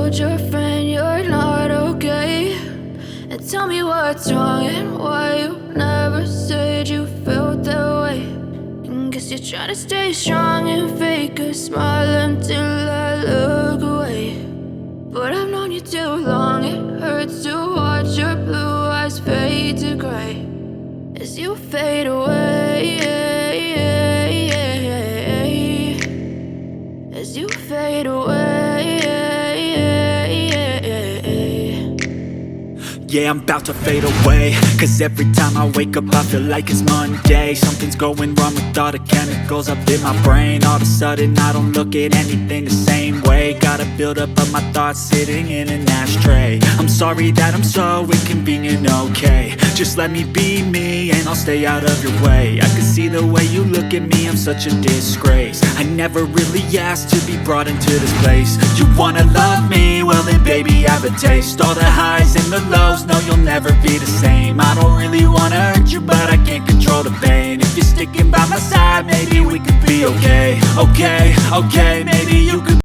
told your friend you're not okay, and tell me what's wrong and why you never said you felt that way. And guess you're trying to stay strong and fake a smile until I look away. But I've known you too long, it hurts to watch your blue eyes fade to gray as you fade away, as you fade away. Yeah, I'm about to fade away, cause every time I wake up I feel like it's Monday. Something's going wrong with all the chemicals up in my brain. All of a sudden I don't look at anything the same way. Gotta build up of my thoughts sitting in an ashtray. I'm sorry that I'm so inconvenient, okay. Just let me be me and I'll stay out of your way. I can see the way you look at me, I'm such a disgrace. I never really asked to be brought into this place. You wanna love me? Well then baby I have a taste. All the highs and the lows, no you'll never be the same. I don't really wanna hurt you but I can't control the pain. If you're sticking by my side maybe we could be okay. Okay, maybe you could